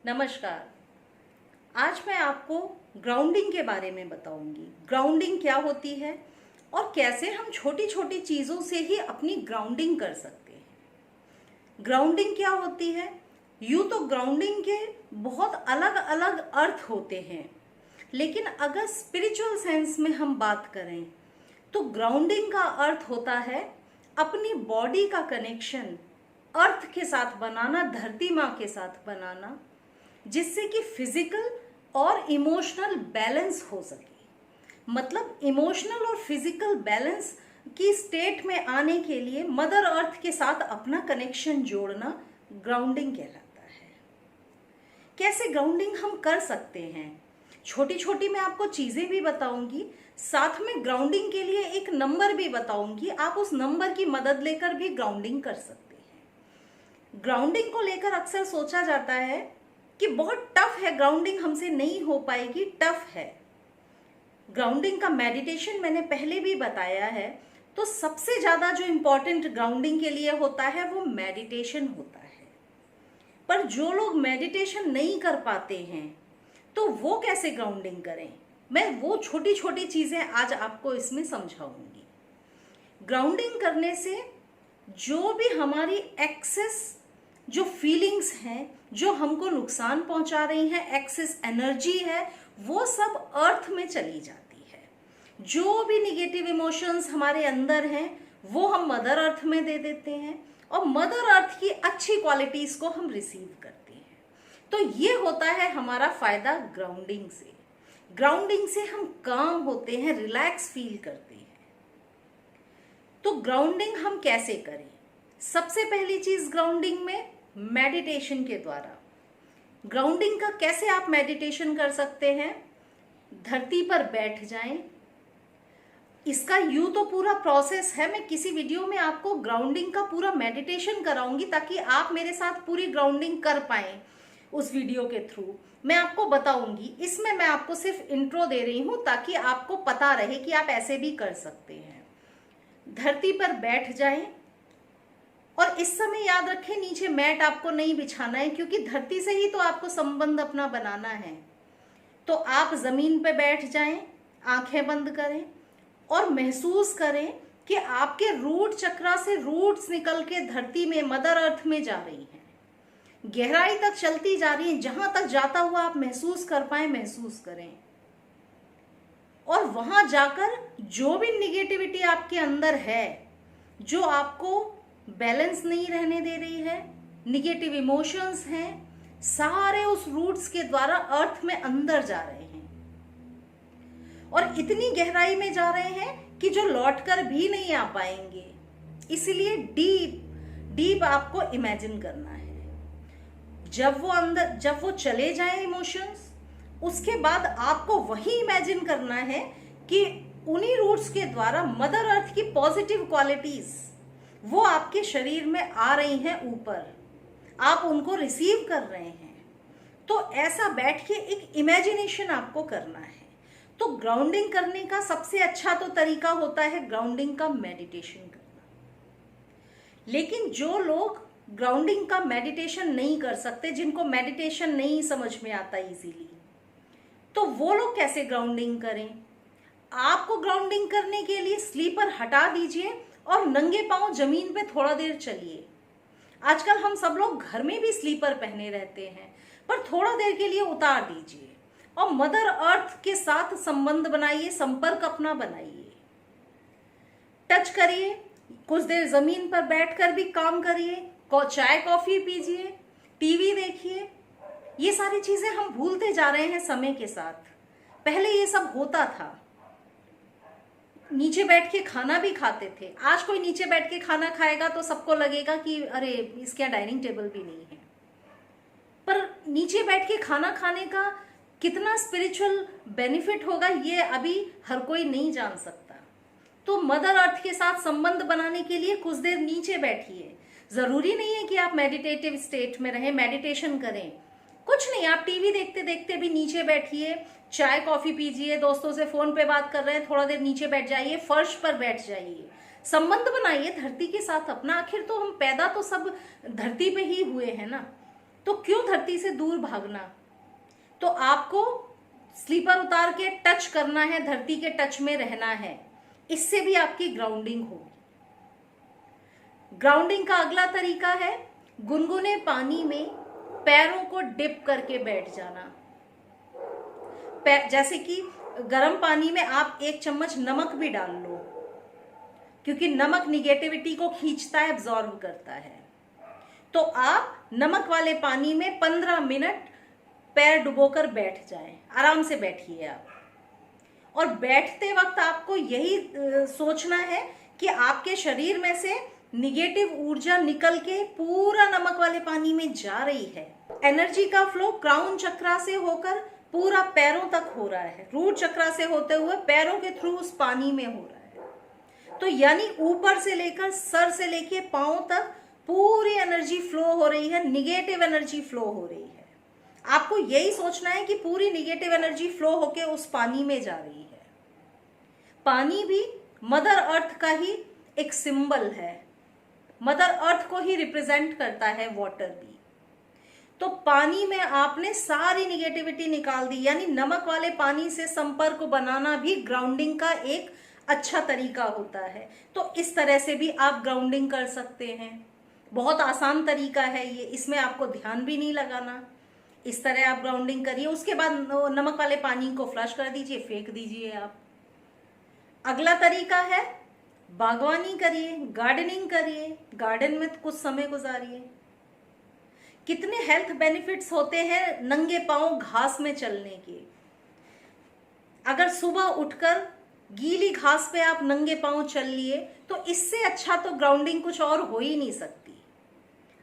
नमस्कार। आज मैं आपको ग्राउंडिंग के बारे में बताऊंगी। ग्राउंडिंग क्या होती है और कैसे हम छोटी छोटी चीज़ों से ही अपनी ग्राउंडिंग कर सकते हैं। ग्राउंडिंग क्या होती है? यूँ तो ग्राउंडिंग के बहुत अलग अलग अर्थ होते हैं, लेकिन अगर स्पिरिचुअल सेंस में हम बात करें तो ग्राउंडिंग का अर्थ होता है अपनी बॉडी का कनेक्शन अर्थ के साथ बनाना, धरती माँ के साथ बनाना, जिससे कि फिजिकल और इमोशनल बैलेंस हो सके। मतलब इमोशनल और फिजिकल बैलेंस की स्टेट में आने के लिए मदर अर्थ के साथ अपना कनेक्शन जोड़ना ग्राउंडिंग कहलाता है। कैसे ग्राउंडिंग हम कर सकते हैं, छोटी छोटी मैं आपको चीज़ें भी बताऊंगी, साथ में ग्राउंडिंग के लिए एक नंबर भी बताऊंगी। आप उस नंबर की मदद लेकर भी ग्राउंडिंग कर सकते हैं। ग्राउंडिंग को लेकर अक्सर सोचा जाता है कि बहुत टफ है, ग्राउंडिंग हमसे नहीं हो पाएगी, टफ है। ग्राउंडिंग का मेडिटेशन मैंने पहले भी बताया है। तो सबसे ज़्यादा जो इम्पोर्टेंट ग्राउंडिंग के लिए होता है वो मेडिटेशन होता है। पर जो लोग मेडिटेशन नहीं कर पाते हैं तो वो कैसे ग्राउंडिंग करें, मैं वो छोटी छोटी चीज़ें आज आपको इसमें समझाऊंगी। ग्राउंडिंग करने से जो भी हमारी एक्सेस जो फीलिंग्स हैं, जो हमको नुकसान पहुंचा रही हैं, एक्सेस एनर्जी है, वो सब अर्थ में चली जाती है। जो भी निगेटिव इमोशंस हमारे अंदर हैं वो हम मदर अर्थ में दे देते हैं और मदर अर्थ की अच्छी क्वालिटीज को हम रिसीव करते हैं। तो ये होता है हमारा फायदा ग्राउंडिंग से। ग्राउंडिंग से हम काम होते हैं, रिलैक्स फील करते हैं। तो ग्राउंडिंग हम कैसे करें? सबसे पहली चीज ग्राउंडिंग में मेडिटेशन के द्वारा। ग्राउंडिंग का कैसे आप मेडिटेशन कर सकते हैं? धरती पर बैठ जाएं। इसका यूं तो पूरा प्रोसेस है, मैं किसी वीडियो में आपको ग्राउंडिंग का पूरा मेडिटेशन कराऊंगी ताकि आप मेरे साथ पूरी ग्राउंडिंग कर पाएं। उस वीडियो के थ्रू मैं आपको बताऊंगी। इसमें मैं आपको सिर्फ इंट्रो दे रही हूं ताकि आपको पता रहे कि आप ऐसे भी कर सकते हैं। धरती पर बैठ जाएं और इस समय याद रखें नीचे मैट आपको नहीं बिछाना है, क्योंकि धरती से ही तो आपको संबंध अपना बनाना है। तो आप जमीन पे बैठ जाएं, आंखें बंद करें और महसूस करें कि आपके रूट चक्रा से रूट्स निकल के धरती में, मदर अर्थ में जा रही हैं, गहराई तक चलती जा रही हैं। जहां तक जाता हुआ आप महसूस कर पाए, महसूस करें। और वहां जाकर जो भी निगेटिविटी आपके अंदर है, जो आपको बैलेंस नहीं रहने दे रही है, निगेटिव इमोशंस हैं, सारे उस रूट्स के द्वारा अर्थ में अंदर जा रहे हैं और इतनी गहराई में जा रहे हैं कि जो लौटकर भी नहीं आ पाएंगे। इसलिए डीप डीप आपको इमेजिन करना है। जब वो चले जाएं इमोशंस, उसके बाद आपको वही इमेजिन करना है कि उन्हीं रूट्स के द्वारा मदर अर्थ की पॉजिटिव क्वालिटीज वो आपके शरीर में आ रही हैं ऊपर, आप उनको रिसीव कर रहे हैं। तो ऐसा बैठ के एक इमेजिनेशन आपको करना है। तो ग्राउंडिंग करने का सबसे अच्छा तो तरीका होता है ग्राउंडिंग का मेडिटेशन करना। लेकिन जो लोग ग्राउंडिंग का मेडिटेशन नहीं कर सकते, जिनको मेडिटेशन नहीं समझ में आता इजीली, तो वो लोग कैसे ग्राउंडिंग करें? आपको ग्राउंडिंग करने के लिए स्लीपर हटा दीजिए और नंगे पांव जमीन पे थोड़ा देर चलिए। आजकल हम सब लोग घर में भी स्लीपर पहने रहते हैं, पर थोड़ा देर के लिए उतार दीजिए और मदर अर्थ के साथ संबंध बनाइए, संपर्क अपना बनाइए। टच करिए, कुछ देर जमीन पर बैठकर भी काम करिए, चाय कॉफी पीजिए, टीवी देखिए। ये सारी चीजें हम भूलते जा रहे हैं समय के साथ। पहले ये सब होता था, नीचे बैठ के खाना भी खाते थे। आज कोई नीचे बैठ के खाना खाएगा तो सबको लगेगा कि अरे इसके यहाँ डाइनिंग टेबल भी नहीं है। पर नीचे बैठ के खाना खाने का कितना स्पिरिचुअल बेनिफिट होगा ये अभी हर कोई नहीं जान सकता। तो मदर अर्थ के साथ संबंध बनाने के लिए कुछ देर नीचे बैठिए। जरूरी नहीं है कि आप मेडिटेटिव स्टेट में रहें, मेडिटेशन करें, कुछ नहीं, आप टीवी देखते देखते भी नीचे बैठिए, चाय कॉफी पीजिए, दोस्तों से फोन पे बात कर रहे हैं, थोड़ा देर नीचे बैठ जाइए, फर्श पर बैठ जाइए, संबंध बनाइए धरती के साथ अपना। आखिर तो हम पैदा तो सब धरती पे ही हुए हैं ना। तो क्यों धरती से दूर भागना? तो आपको स्लीपर उतार के टच करना है, धरती के टच में रहना है, इससे भी आपकी ग्राउंडिंग होगी। ग्राउंडिंग का अगला तरीका है गुनगुने पानी में पैरों को डिप करके बैठ जाना। जैसे कि गर्म पानी में आप 1 चम्मच नमक भी डाल लो, क्योंकि नमक निगेटिविटी को खींचता है, एब्जॉर्ब करता है। तो आप नमक वाले पानी में 15 मिनट पैर डुबोकर बैठ जाएं, आराम से बैठिए आप। और बैठते वक्त आपको यही सोचना है कि आपके शरीर में से निगेटिव ऊर्जा निकल के पूरा नमक वाले पानी में जा रही है। एनर्जी का फ्लो क्राउन चक्रा से होकर पूरा पैरों तक हो रहा है, रूट चक्रा से होते हुए पैरों के थ्रू उस पानी में हो रहा है। तो यानी ऊपर से लेकर सर से लेके पांव तक पूरी एनर्जी फ्लो हो रही है, निगेटिव एनर्जी फ्लो हो रही है। आपको यही सोचना है कि पूरी निगेटिव एनर्जी फ्लो होके उस पानी में जा रही है। पानी भी मदर अर्थ का ही एक सिंबल है, मदर अर्थ को ही रिप्रेजेंट करता है वाटर भी। तो पानी में आपने सारी निगेटिविटी निकाल दी, यानी नमक वाले पानी से संपर्क बनाना भी ग्राउंडिंग का एक अच्छा तरीका होता है। तो इस तरह से भी आप ग्राउंडिंग कर सकते हैं। बहुत आसान तरीका है ये, इसमें आपको ध्यान भी नहीं लगाना। इस तरह आप ग्राउंडिंग करिए, उसके बाद नमक वाले पानी को फ्लश कर दीजिए, फेंक दीजिए आप। अगला तरीका है बागवानी करिए, गार्डनिंग करिए, गार्डन में कुछ समय गुजारिए। कितने हेल्थ बेनिफिट्स होते हैं नंगे पांव घास में चलने के। अगर सुबह उठकर गीली घास पे आप नंगे पांव चल लिए तो इससे अच्छा तो ग्राउंडिंग कुछ और हो ही नहीं सकती।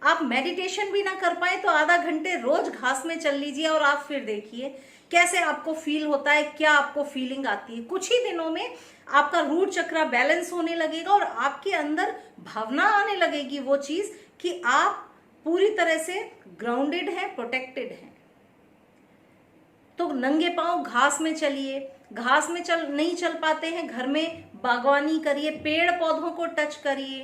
आप मेडिटेशन भी ना कर पाए तो आधा घंटे रोज घास में चल लीजिए और आप फिर देखिए कैसे आपको फील होता है, क्या आपको फीलिंग आती है। कुछ ही दिनों में आपका रूट चक्रा बैलेंस होने लगेगा और आपके अंदर भावना आने लगेगी वो चीज कि आप पूरी तरह से ग्राउंडेड है, प्रोटेक्टेड है। तो नंगे पांव घास में चलिए, घास में नहीं चल पाते हैं, घर में बागवानी करिए, पेड़ पौधों को टच करिए,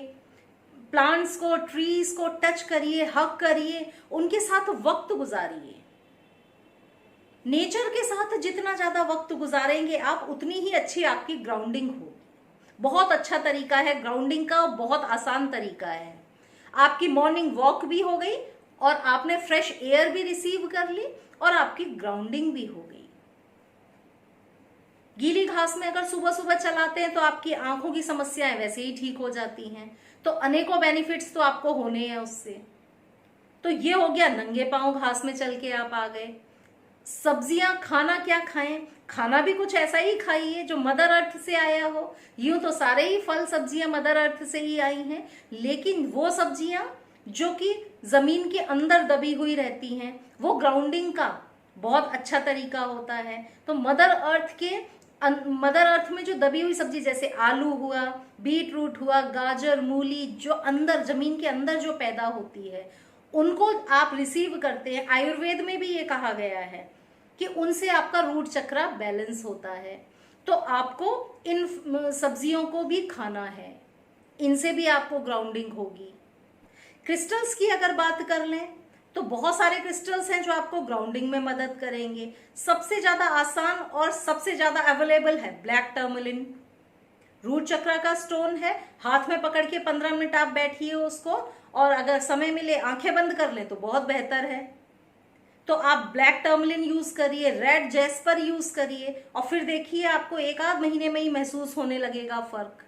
प्लांट्स को, ट्रीज को टच करिए, हग करिए, उनके साथ वक्त गुजारिए। नेचर के साथ जितना ज्यादा वक्त गुजारेंगे आप, उतनी ही अच्छी आपकी ग्राउंडिंग होगी। बहुत अच्छा तरीका है ग्राउंडिंग का, बहुत आसान तरीका है। आपकी मॉर्निंग वॉक भी हो गई और आपने फ्रेश एयर भी रिसीव कर ली और आपकी ग्राउंडिंग भी हो गई। गीली घास में अगर सुबह सुबह चलाते हैं तो आपकी आंखों की समस्याएं वैसे ही ठीक हो जाती हैं। तो अनेकों बेनिफिट्स तो आपको होने हैं उससे। तो ये हो गया नंगे पांव घास में चल के आप आ गए। सब्जियां खाना क्या खाएं? खाना भी कुछ ऐसा ही खाइए जो मदर अर्थ से आया हो। यूं तो सारे ही फल सब्जियां मदर अर्थ से ही आई हैं, लेकिन वो सब्जियां जो कि जमीन के अंदर दबी हुई रहती हैं, वो ग्राउंडिंग का बहुत अच्छा तरीका होता है। तो मदर अर्थ में जो दबी हुई सब्जी जैसे आलू हुआ, बीट रूट हुआ, गाजर, मूली, जो अंदर जमीन के अंदर जो पैदा होती है, उनको आप रिसीव करते हैं। आयुर्वेद में भी ये कहा गया है कि उनसे आपका रूट चक्रा बैलेंस होता है। तो आपको इन सब्जियों को भी खाना है, इनसे भी आपको ग्राउंडिंग होगी। क्रिस्टल्स की अगर बात कर लें तो बहुत सारे क्रिस्टल्स हैं जो आपको ग्राउंडिंग में मदद करेंगे। सबसे ज्यादा आसान और सबसे ज्यादा अवेलेबल है ब्लैक टर्मलिन। रूट चक्रा का स्टोन है, हाथ में पकड़ के 15 मिनट आप बैठिए उसको, और अगर समय मिले आंखें बंद कर लें तो बहुत बेहतर है। तो आप ब्लैक टर्मलिन यूज करिए, रेड जेस्पर यूज करिए, और फिर देखिए आपको 1 आध महीने में ही महसूस होने लगेगा फर्क।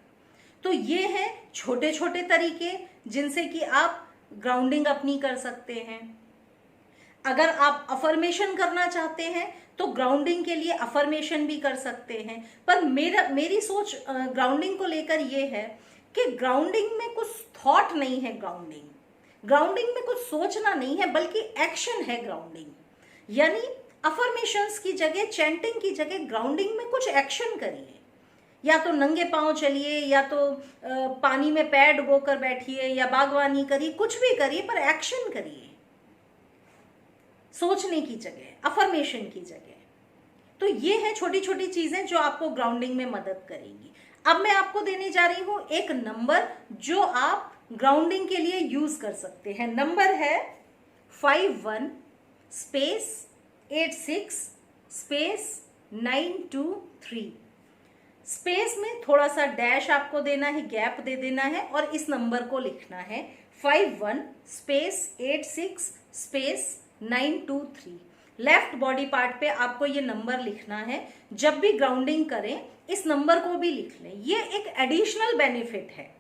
तो ये हैं छोटे छोटे तरीके जिनसे कि आप ग्राउंडिंग अपनी कर सकते हैं। अगर आप अफर्मेशन करना चाहते हैं तो ग्राउंडिंग के लिए अफर्मेशन भी कर सकते हैं। पर मेरी सोच ग्राउंडिंग को लेकर ये है कि ग्राउंडिंग में कुछ थॉट नहीं है। ग्राउंडिंग में कुछ सोचना नहीं है, बल्कि एक्शन है ग्राउंडिंग। यानी अफर्मेशंस की जगह, चैंटिंग की जगह ग्राउंडिंग में कुछ एक्शन करिए। या तो नंगे पांव चलिए, या तो पानी में पैर डुबोकर बैठिए, या बागवानी करिए, कुछ भी करिए पर एक्शन करिए, सोचने की जगह, अफर्मेशन की जगह। तो ये है छोटी छोटी चीजें जो आपको ग्राउंडिंग में मदद करेंगी। अब मैं आपको देने जा रही हूं एक नंबर जो आप ग्राउंडिंग के लिए यूज कर सकते हैं। नंबर है 51 स्पेस 86 स्पेस 923। स्पेस में थोड़ा सा डैश आपको देना है, गैप दे देना है और इस नंबर को लिखना है 51 space 86 space 923। Left body part पे आपको ये नंबर लिखना है। जब भी ग्राउंडिंग करें इस नंबर को भी लिख लें, ये एक एडिशनल बेनिफिट है।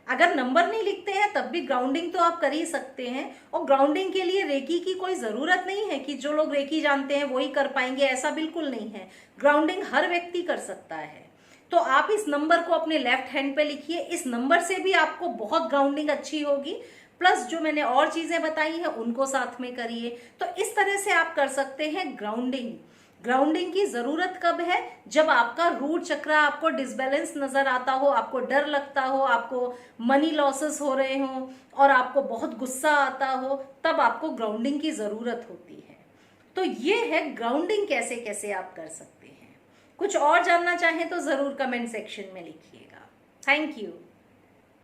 अगर नंबर नहीं लिखते हैं तब भी ग्राउंडिंग तो आप कर ही सकते हैं। और ग्राउंडिंग के लिए रेकी की कोई जरूरत नहीं है कि जो लोग रेकी जानते हैं वही कर पाएंगे, ऐसा बिल्कुल नहीं है। ग्राउंडिंग हर व्यक्ति कर सकता है। तो आप इस नंबर को अपने लेफ्ट हैंड पे लिखिए, इस नंबर से भी आपको बहुत ग्राउंडिंग अच्छी होगी। प्लस जो मैंने और चीजें बताई हैं उनको साथ में करिए। तो इस तरह से आप कर सकते हैं ग्राउंडिंग। ग्राउंडिंग की जरूरत कब है? जब आपका रूट चक्र आपको डिसबैलेंस नजर आता हो, आपको डर लगता हो, आपको मनी लॉसेस हो रहे हो और आपको बहुत गुस्सा आता हो, तब आपको ग्राउंडिंग की जरूरत होती है। तो ये है ग्राउंडिंग कैसे कैसे आप कर सकते हैं। कुछ और जानना चाहें तो जरूर कमेंट सेक्शन में लिखिएगा। Thank you.